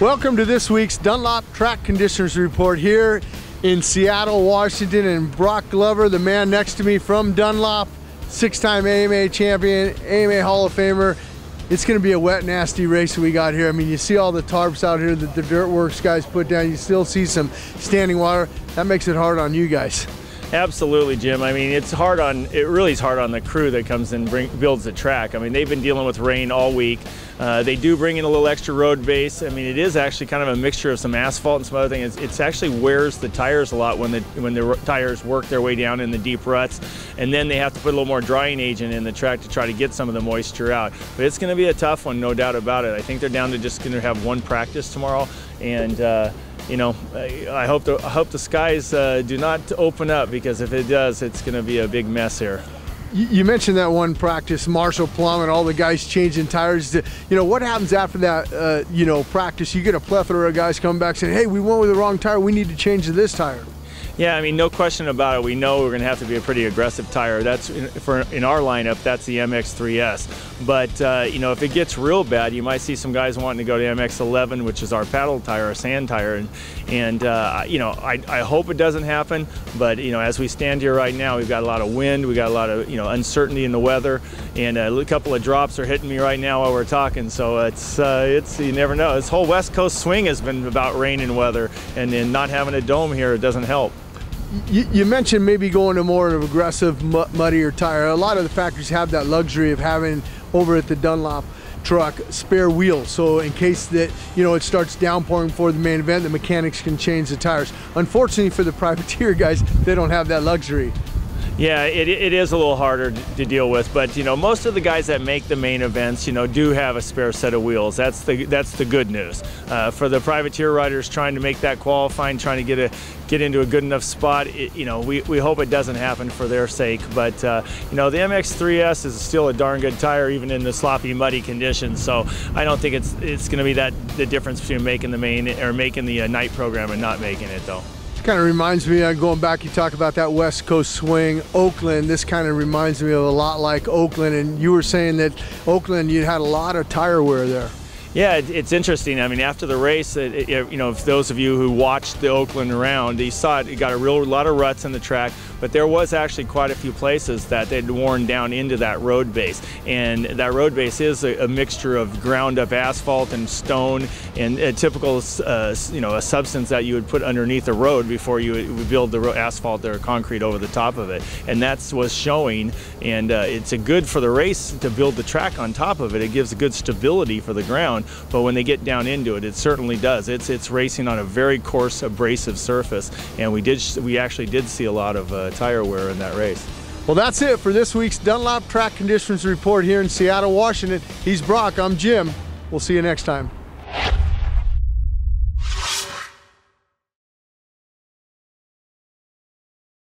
Welcome to this week's Dunlop Track Conditions Report here in Seattle, Washington, and Broc Glover, the man next to me from Dunlop, six-time AMA champion, AMA Hall of Famer. It's going to be a wet, nasty race we got here. I mean, you see all the tarps out here that the Dirt Works guys put down. You still see some standing water. That makes it hard on you guys. Absolutely, Jim. I mean, it really is hard on the crew that comes and builds the track. I mean, they've been dealing with rain all week. They do bring in a little extra road base. I mean, it is actually kind of a mixture of some asphalt and some other things. It actually wears the tires a lot when the tires work their way down in the deep ruts, and then they have to put a little more drying agent in the track to try to get some of the moisture out. But it's going to be a tough one, no doubt about it. I think they're down to just going to have one practice tomorrow, and you know, I hope the skies do not open up, because if it does, it's going to be a big mess here. You mentioned that one practice, Marshall Plum and all the guys changing tires. You know, what happens after that, you know, practice? You get a plethora of guys coming back saying, hey, we went with the wrong tire. We need to change to this tire. Yeah, I mean, no question about it. We know we're going to have to be a pretty aggressive tire. That's in our lineup. That's the MX3S. But you know, if it gets real bad, you might see some guys wanting to go to MX11, which is our paddle tire, our sand tire. And you know, I hope it doesn't happen. But you know, as we stand here right now, we've got a lot of wind. We got a lot of uncertainty in the weather, and a couple of drops are hitting me right now while we're talking. So it's you never know. This whole West Coast swing has been about rain and weather, and then not having a dome here, it doesn't help. You mentioned maybe going to more of an aggressive, muddier tire. A lot of the factories have that luxury of having, over at the Dunlop truck, spare wheels. So in case that, you know, it starts downpouring before the main event, the mechanics can change the tires. Unfortunately for the privateer guys, they don't have that luxury. Yeah, it is a little harder to deal with, but you know, most of the guys that make the main events, you know, do have a spare set of wheels. That's the good news. For the privateer riders trying to make that qualifying, trying to get into a good enough spot, you know, we hope it doesn't happen for their sake. But you know, the MX3S is still a darn good tire, even in the sloppy, muddy conditions. So I don't think it's going to be the difference between making the main or making the night program and not making it, though. Kind of reminds me, going back, you talk about that West Coast swing, Oakland. This kind of reminds me of a lot like Oakland, and you were saying that Oakland, you had a lot of tire wear there. Yeah, it's interesting. I mean, after the race, you know, for those of you who watched the Oakland round, you saw it got a lot of ruts in the track, but there was actually quite a few places that they'd worn down into that road base. And that road base is a mixture of ground up asphalt and stone, and a typical, you know, a substance that you would put underneath the road before you would build the asphalt or concrete over the top of it. And that's what's showing, and it's good for the race to build the track on top of it. It gives a good stability for the ground. But when they get down into it, it certainly does. It's racing on a very coarse, abrasive surface, and we actually did see a lot of tire wear in that race. Well, that's it for this week's Dunlop Track Conditions Report here in Seattle, Washington. He's Broc, I'm Jim. We'll see you next time.